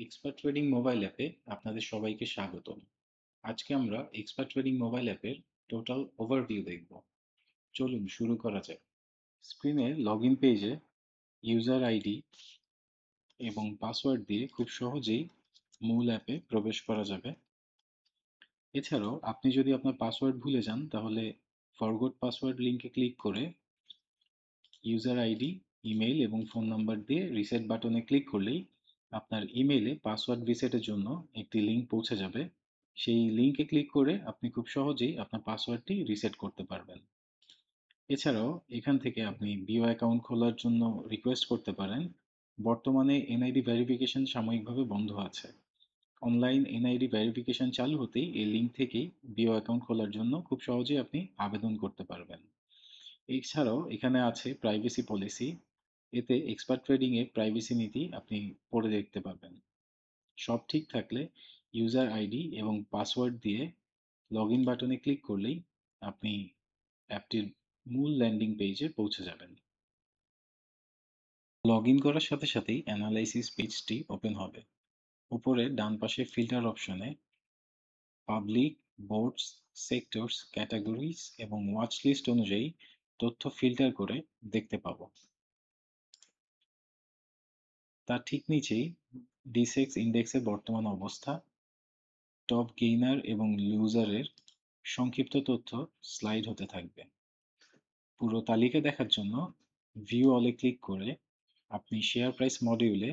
Expert trading mobile অ্যাপে আপনাদের সবাইকে স্বাগতম। আজকে আমরা এক্সপার্ট ট্রেডিং মোবাইল অ্যাপের টোটাল ওভারভিউ দেখব। চলুন শুরু করা যাক। স্ক্রিনে লগইন পেজে ইউজার আইডি এবং পাসওয়ার্ড দিয়ে খুব সহজেই মূল অ্যাপে প্রবেশ করা যাবে। এছাড়াও আপনি যদি আপনার পাসওয়ার্ড ভুলে যান তাহলে ফরগট পাসওয়ার্ড লিঙ্কে ক্লিক করে ইউজার আইডি, ইমেইল এবং ফোন নাম্বার দিয়ে রিসেট বাটনে ক্লিক করলেই আপনার ইমেইলে পাসওয়ার্ড রিসেটের জন্য একটি লিঙ্ক পৌঁছে যাবে। সেই লিঙ্কে ক্লিক করে আপনি খুব সহজেই আপনার পাসওয়ার্ডটি রিসেট করতে পারবেন। এছাড়াও এখান থেকে আপনি বিও অ্যাকাউন্ট খোলার জন্য রিকোয়েস্ট করতে পারেন। বর্তমানে এনআইডি ভেরিফিকেশন সাময়িকভাবে বন্ধ আছে। অনলাইন এনআইডি ভেরিফিকেশন চালু হতেই এই লিঙ্ক থেকেই বিও অ্যাকাউন্ট খোলার জন্য খুব সহজেই আপনি আবেদন করতে পারবেন। এছাড়াও এখানে আছে প্রাইভেসি পলিসি। এতে এক্সপার্ট ট্রেডিং এর প্রাইভেসি নীতি আপনি পড়ে দেখতে পাবেন। সব ঠিক থাকলে ইউজার আইডি এবং পাসওয়ার্ড দিয়ে লগইন বাটনে ক্লিক করলেই আপনি অ্যাপটির মূল ল্যান্ডিং পেজে পৌঁছে যাবেন। লগইন করার সাথে সাথেই অ্যানালাইসিস পেজটি ওপেন হবে। উপরে ডান পাশে ফিল্টার অপশনে পাবলিক, বোর্ডস, সেক্টরস, ক্যাটাগরিজ এবং ওয়াচ লিস্ট অনুযায়ী তথ্য ফিল্টার করে দেখতে পাবো। তার ঠিক নিচেই ডিসেক্স ইন্ডেক্সের বর্তমান অবস্থা, টপ গেইনার এবং লুজারের সংক্ষিপ্ত তথ্য স্লাইড হতে থাকবে। পুরো তালিকা দেখার জন্য ভিউ অলে ক্লিক করে আপনি শেয়ার প্রাইস মডিউলে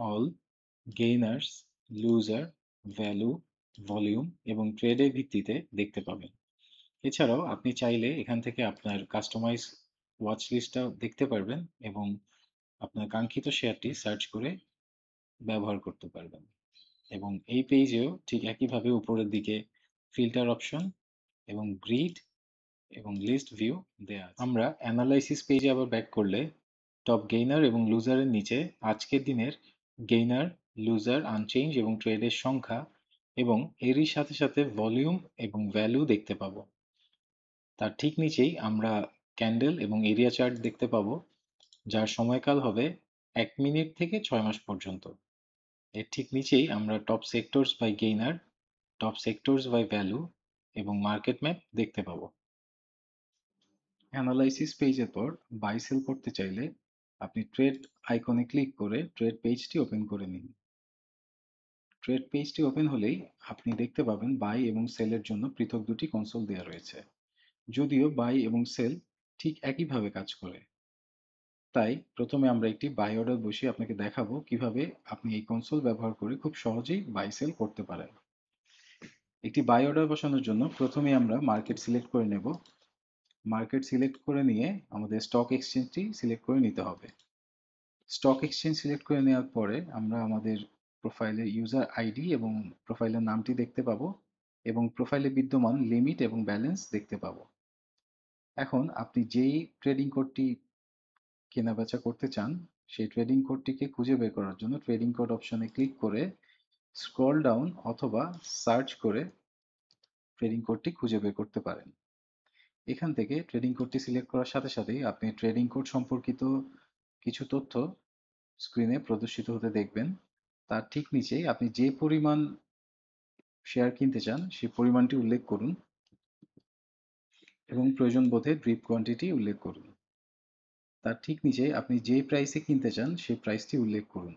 all, gainers, loser, value, volume এবং ট্রেডের ভিত্তিতে দেখতে পাবেন। এছাড়াও আপনি চাইলে এখান থেকে আপনার কাস্টমাইজ ওয়াচ লিস্টটাও দেখতে পারবেন এবং আপনার কাঙ্ক্ষিত শেয়ারটি সার্চ করে ব্যবহার করতে পারবেন। এবং এই পেজেও ঠিক একইভাবে উপরের দিকে ফিল্টার অপশন এবং গ্রিড এবং লিস্ট ভিউ দেয়া আছে। আমরা অ্যানালাইসিস পেজে আবার ব্যাক করলে টপ গেইনার এবং লুজারের নিচে আজকের দিনের গেইনার, লুজার, আনচেঞ্জ এবং ট্রেডের সংখ্যা এবং এরই সাথে সাথে ভলিউম এবং ভ্যালু দেখতে পাবো। তার ঠিক নিচেই আমরা ক্যান্ডেল এবং এরিয়া চার্ট দেখতে পাবো, যার সময়কাল হবে 1 মিনিট থেকে 6 মাস পর্যন্ত। এর ঠিক নিচেই আমরা top sectors by gainer, top sectors by value এবং মার্কেট ম্যাপ দেখতে পাবো। অ্যানালাইসিস পেজের পর বাই সেল করতে চাইলে আপনি ট্রেড আইকনে ক্লিক করে ট্রেড পেজটি ওপেন করে নিন। ট্রেড পেজটি ওপেন হলেই আপনি দেখতে পাবেন বাই এবং সেলের জন্য পৃথক দুটি কনসোল দেওয়া রয়েছে, যদিও বাই এবং সেল ঠিক একইভাবে কাজ করে। তাই প্রথমে আমরা একটি বাই অর্ডার বসিয়ে আপনাকে দেখাবো কিভাবে আপনি এই কনসোল ব্যবহার করে খুব সহজেই বাই সেল করতে পারেন। একটি বাই অর্ডার বসানোর জন্য প্রথমে আমরা মার্কেট সিলেক্ট করে নেব। মার্কেট সিলেক্ট করে নিয়ে আমাদের স্টক এক্সচেঞ্জটি সিলেক্ট করে নিতে হবে। স্টক এক্সচেঞ্জ সিলেক্ট করে নেওয়ার পরে আমরা আমাদের প্রোফাইলের ইউজার আইডি এবং প্রোফাইলের নামটি দেখতে পাবো এবং প্রোফাইলে বিদ্যমান লিমিট এবং ব্যালেন্স দেখতে পাবো। এখন আপনি যেই ট্রেডিং কোডটি কেনাবেচা করতে চান সেই ট্রেডিং কোডটিকে খুঁজে বের করার জন্য ট্রেডিং কোড অপশনে ক্লিক করে স্ক্রল ডাউন অথবা সার্চ করে ট্রেডিং কোডটি খুঁজে বের করতে পারেন। এখান থেকে ট্রেডিং কোডটি সিলেক্ট করার সাথে সাথেই আপনি ট্রেডিং কোড সম্পর্কিত কিছু তথ্য স্ক্রিনে প্রদর্শিত হতে দেখবেন। তার ঠিক নিচেই আপনি যে পরিমাণ শেয়ার কিনতে চান সেই পরিমাণটি উল্লেখ করুন এবং প্রয়োজন বোধে ড্রিপ কোয়ান্টিটি উল্লেখ করুন। তার ঠিক নিচে আপনি যে প্রাইসে কিনতে চান সেই প্রাইসটি উল্লেখ করুন।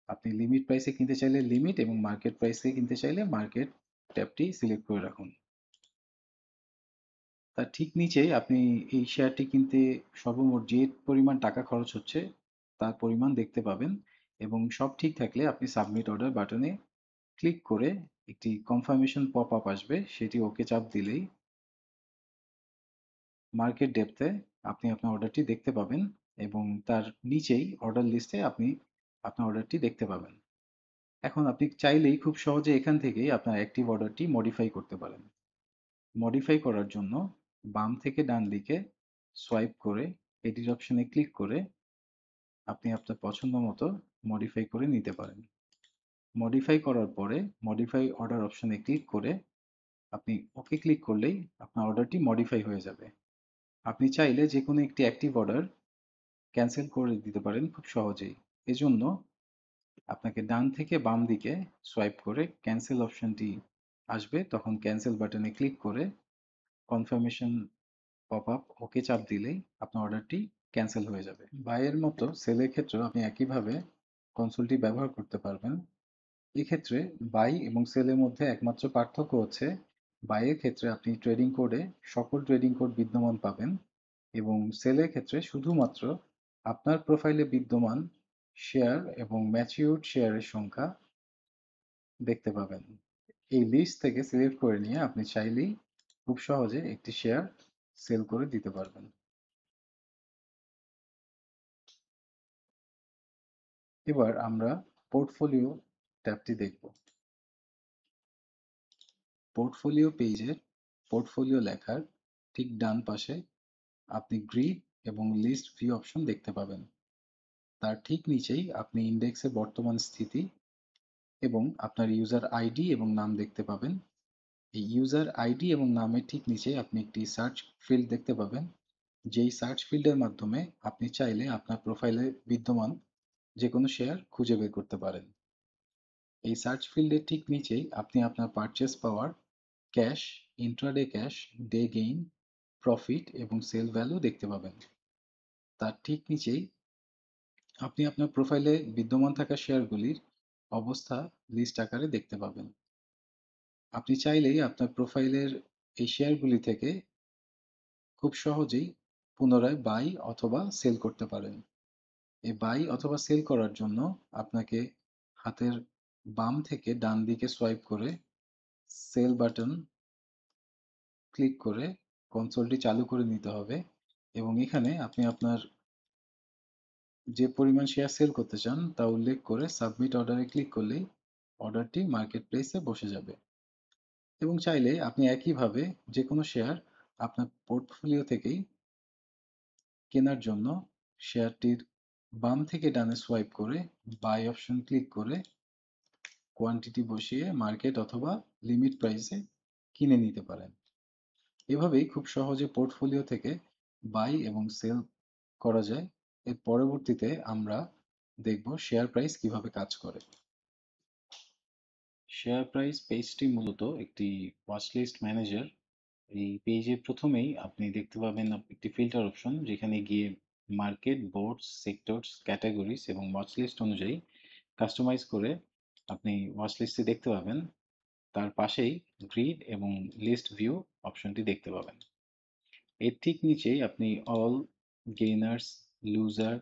আপনি লিমিট প্রাইসে কিনতে চাইলে লিমিট এবং মার্কেট প্রাইসে কিনতে চাইলে মার্কেট ট্যাবটি সিলেক্ট করে রাখুন। তার ঠিক নিচে আপনি এই শেয়ারটি কিনতে সর্বমোট যে পরিমাণ টাকা খরচ হচ্ছে তার পরিমাণ দেখতে পাবেন এবং সব ঠিক থাকলে আপনি সাবমিট অর্ডার বাটনে ক্লিক করে একটি কনফার্মেশন পপ আপ আসবে, সেটি ওকে চাপ দিলেই মার্কেট ডেপথে আপনি আপনার অর্ডারটি দেখতে পাবেন এবং তার নিচেই অর্ডার লিস্টে আপনি আপনার অর্ডারটি দেখতে পাবেন। এখন আপনি চাইলেই খুব সহজে এখান থেকেই আপনার অ্যাক্টিভ অর্ডারটি মডিফাই করতে পারেন। মডিফাই করার জন্য বাম থেকে ডান দিকে সোয়াইপ করে এডিট অপশনে ক্লিক করে আপনি আপনার পছন্দ মতো মডিফাই করে নিতে পারেন। মডিফাই করার পরে মডিফাই অর্ডার অপশনে ক্লিক করে আপনি ওকে ক্লিক করলেই আপনার অর্ডারটি মডিফাই হয়ে যাবে। আপনি চাইলে যে কোনো একটি অ্যাক্টিভ অর্ডার ক্যান্সেল করে দিতে পারেন খুব সহজেই। এজন্য আপনাকে ডান থেকে বাম দিকে সোয়াইপ করে ক্যান্সেল অপশনটি আসবে, তখন ক্যান্সেল বাটনে ক্লিক করে কনফার্মেশন পপ আপ ওকে চাপ দিলেই আপনার অর্ডারটি ক্যান্সেল হয়ে যাবে। বাইয়ের মতো সেলের ক্ষেত্রেও আপনি একইভাবে কনসোলটি ব্যবহার করতে পারবেন। এক্ষেত্রে বাই এবং সেলের মধ্যে একমাত্র পার্থক্য হচ্ছে বাইয়ের ক্ষেত্রে আপনি ট্রেডিং কোডে সকল ট্রেডিং কোড বিদ্যমান পাবেন এবং সেলের ক্ষেত্রে শুধুমাত্র আপনার প্রোফাইলে বিদ্যমান শেয়ার এবং ম্যাচিউরড শেয়ারের সংখ্যা দেখতে পাবেন। এই লিস্ট থেকে সিলেক্ট করে নিয়ে আপনি চাইলেই খুব সহজে একটি শেয়ার সেল করে দিতে পারবেন। এবার আমরা পোর্টফোলিও ট্যাবটি দেখব। পোর্টফোলিও পেজের পোর্টফোলিও লেখার ঠিক ডান পাশে আপনি গ্রিড এবং লিস্ট ভিউ অপশন দেখতে পাবেন। তার ঠিক নিচেই আপনি ইন্ডেক্সে বর্তমান স্থিতি এবং আপনার ইউজার আইডি এবং নাম দেখতে পাবেন। এই ইউজার আইডি এবং নামের ঠিক নিচে আপনি একটি সার্চ ফিল্ড দেখতে পাবেন, যেই সার্চ ফিল্ডের মাধ্যমে আপনি চাইলে আপনার প্রোফাইলে বিদ্যমান যে কোনো শেয়ার খুঁজে বের করতে পারেন। এই সার্চ ফিল্ডের ঠিক নিচেই আপনি আপনার পারচেস পাওয়ার, cash, intraday cash, day gain, profit এবং সেল ভ্যালু দেখতে পাবেন। তার ঠিক নিচেই আপনি আপনার প্রোফাইলে বিদ্যমান থাকা শেয়ারগুলির অবস্থা লিস্ট আকারে দেখতে পাবেন। আপনি চাইলেই আপনার প্রোফাইলের এই শেয়ারগুলি থেকে খুব সহজেই পুনরায় বাই অথবা সেল করতে পারেন। এই বাই অথবা সেল করার জন্য আপনাকে হাতের বাম থেকে ডান দিকে সোয়াইপ করে সেল বাটন ক্লিক করে কনসোলটি চালু করে নিতে হবে এবং এখানে আপনি আপনার যে পরিমাণ শেয়ার সেল করতে চান তা উল্লেখ করে সাবমিট অর্ডারে ক্লিক করলেই অর্ডারটি মার্কেট প্লেসে বসে যাবে এবং চাইলে আপনি একইভাবে যে কোনো শেয়ার আপনার পোর্টফোলিও থেকেই কেনার জন্য শেয়ারটির বাম থেকে ডানে সোয়াইপ করে বাই অপশন ক্লিক করে কোয়ান্টিটি বসিয়ে মার্কেট অথবা লিমিট প্রাইসে কিনে নিতে পারেন। এভাবেই খুব সহজে পোর্টফোলিও থেকে বাই এবং সেল করা যায়। এর পরবর্তীতে আমরা দেখব শেয়ার প্রাইস কিভাবে কাজ করে। শেয়ার প্রাইস পেজটি মূলত একটি ওয়াচলিস্ট ম্যানেজার। এই পেজে প্রথমেই আপনি দেখতে পাবেন একটি ফিল্টার অপশন, যেখানে গিয়ে মার্কেট, বোর্ডস, সেক্টরস, ক্যাটাগরিজ এবং ওয়াচলিস্ট অনুযায়ী কাস্টমাইজ করে আপনি ওয়াচলিস্টটি দেখতে পাবেন। তার পাশেই গ্রিড এবং লিস্ট ভিউ অপশনটি দেখতে পাবেন। এর ঠিক নিচেই আপনি all, gainers, loser,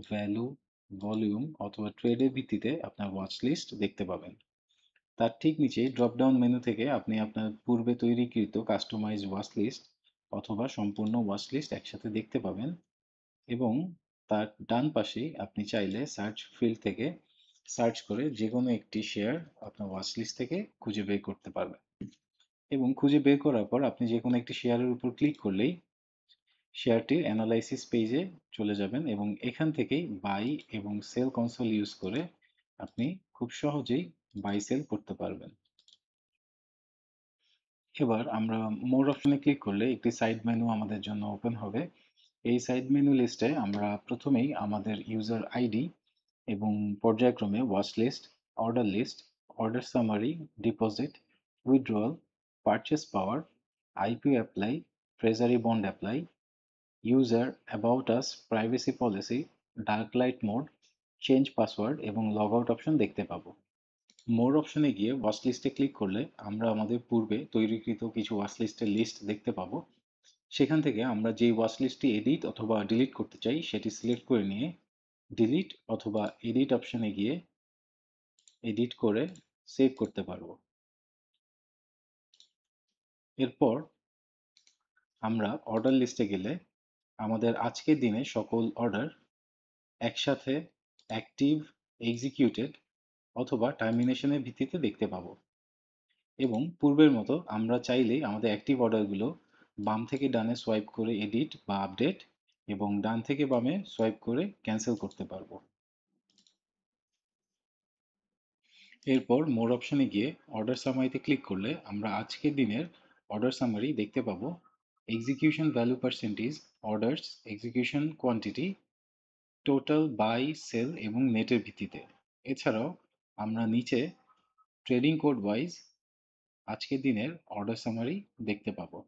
value, volume অথবা ট্রেডের ভিত্তিতে আপনার ওয়াচ লিস্ট দেখতে পাবেন। তার ঠিক নিচে ড্রপ ডাউন মেনু থেকে আপনি আপনার পূর্বে তৈরিকৃত কাস্টমাইজ ওয়াচ লিস্ট অথবা সম্পূর্ণ ওয়াচ লিস্ট একসাথে দেখতে পাবেন এবং তার ডান পাশেই আপনি চাইলে সার্চ ফিল্ড থেকে সার্চ করে যে কোনো একটি শেয়ার আপনার ওয়াচ লিস্ট থেকে খুঁজে বের করতে পারবেন এবং খুঁজে বের করার পর আপনি যে কোনো একটি শেয়ারের উপর ক্লিক করলেই শেয়ারটির অ্যানালাইসিস পেজে চলে যাবেন এবং এখান থেকেই বাই এবং সেল কনসোল ইউজ করে আপনি খুব সহজেই বাই সেল করতে পারবেন। এবার আমরা মোর অপশনে ক্লিক করলে একটি সাইড মেনু আমাদের জন্য ওপেন হবে। এই সাইড মেনু লিস্টে আমরা প্রথমেই আমাদের ইউজার আইডি এবং পর্যায়ক্রমে watch list, order list, order summary, deposit, withdrawal, purchase power, IPO apply, treasury bond apply, user, about us, privacy policy, dark light mode, change password এবং লগ আউট অপশন দেখতে পাবো। মোর অপশনে গিয়ে ওয়াচ লিস্টে click করলে আমরা আমাদের পূর্বে তৈরিকৃত কিছু ওয়াচ লিস্টের লিস্ট দেখতে পাবো। সেখান থেকে আমরা যেই ওয়াচ লিস্টটি এডিট অথবা ডিলিট করতে চাই সেটি সিলেক্ট করে নিয়ে ডিলিট অথবা এডিট অপশনে গিয়ে এডিট করে সেভ করতে পারবো। এরপর আমরা অর্ডার লিস্টে গেলে আমাদের আজকের দিনে সকল অর্ডার একসাথে অ্যাক্টিভ, এক্সিকিউটেড অথবা টার্মিনেশনের ভিত্তিতে দেখতে পাবো এবং পূর্বের মতো আমরা চাইলেই আমাদের অ্যাক্টিভ অর্ডারগুলো বাম থেকে ডানে সোয়াইপ করে এডিট বা আপডেট এবং ডান থেকে বামে সোয়াইপ করে ক্যান্সেল করতে পারবো। এরপর মোর অপশনে গিয়ে অর্ডার সামারিতে ক্লিক করলে আমরা আজকের দিনের অর্ডার সামারি দেখতে পাবো। Execution value percentage, orders, execution quantity, total buy, sell এবং নেটের ভিত্তিতে। এছাড়াও আমরা নিচে ট্রেডিং কোড ওয়াইজ আজকের দিনের অর্ডার সামারি দেখতে পাবো।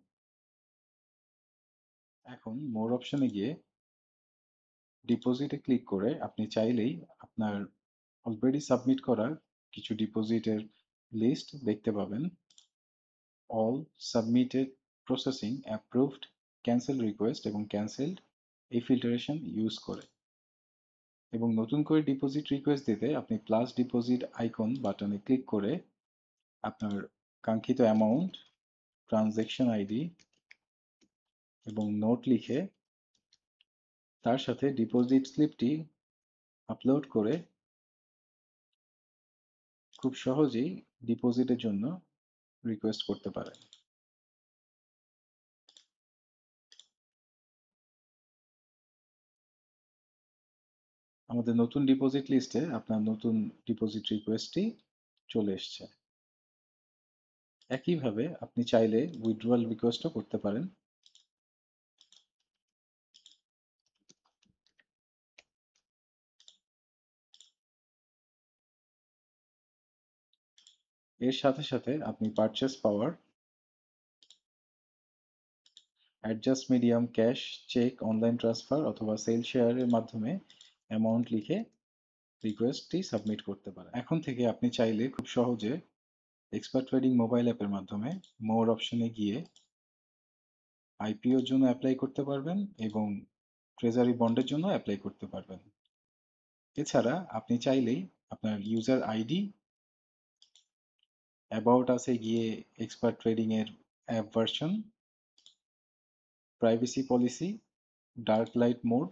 এখন মোর অপশনে গিয়ে ডিপোজিটে ক্লিক করে আপনি চাইলেই আপনার অলরেডি সাবমিট করা কিছু ডিপোজিটের লিস্ট দেখতে পাবেন। All, submitted, processing, approved, cancel request এবং ক্যান্সেলড এই ফিল্টারেশন ইউজ করে। এবং নতুন করে ডিপোজিট রিকোয়েস্ট দিতে আপনি প্লাস ডিপোজিট আইকন বাটনে ক্লিক করে আপনার কাঙ্ক্ষিত অ্যামাউন্ট, ট্রানজ্যাকশন আইডি এবং নোট লিখে তার সাথে ডিপোজিট স্লিপটি আপলোড করে খুব সহজেই ডিপোজিটের জন্য রিকোয়েস্ট করতে পারেন। আমাদের নতুন ডিপোজিট লিস্টে আপনার নতুন ডিপোজিট রিকোয়েস্টটি চলে এসছে। একইভাবে আপনি চাইলে উইথড্রয়াল রিকোয়েস্টও করতে পারেন। এর সাথে সাথে আপনি purchase power, adjust medium, cash, cheque, online transfer অথবা সেল শেয়ারের মাধ্যমে অ্যামাউন্ট লিখে রিকোয়েস্টটি সাবমিট করতে পারেন। এখন থেকে আপনি চাইলে খুব সহজে এক্সপার্ট ট্রেডিং মোবাইল অ্যাপের মাধ্যমে মোর অপশনে গিয়ে আইপিওর জন্য অ্যাপ্লাই করতে পারবেন এবং ট্রেজারি বন্ডের জন্য অ্যাপ্লাই করতে পারবেন। এছাড়া আপনি চাইলেই আপনার ইউজার আইডি, অ্যাবাউট আসে গিয়ে এক্সপার্ট ট্রেডিং এর app version, privacy policy, dark light mode,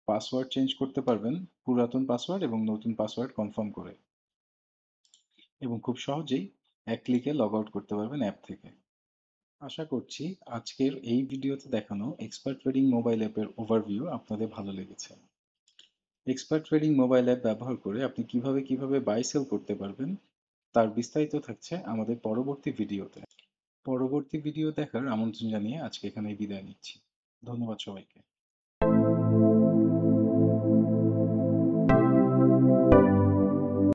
password change করতে পারবেন পুরাতন পাসওয়ার্ড এবং নতুন পাসওয়ার্ড কনফার্ম করে, এবং খুব সহজেই এক ক্লিকে লগ আউট করতে পারবেন অ্যাপ থেকে। আশা করছি আজকের এই ভিডিওতে দেখানো এক্সপার্ট ট্রেডিং মোবাইল অ্যাপের ওভারভিউ আপনাদের ভালো লেগেছে। এক্সপার্ট ট্রেডিং মোবাইল অ্যাপ ব্যবহার করে আপনি কিভাবে বাই সেল করতে পারবেন তার বিস্তারিত থাকছে আমাদের পরবর্তী ভিডিওতে। পরবর্তী ভিডিও দেখার আমন্ত্রণ জানিয়ে আজকে এখানেই বিদায় নিচ্ছি। ধন্যবাদ সবাইকে।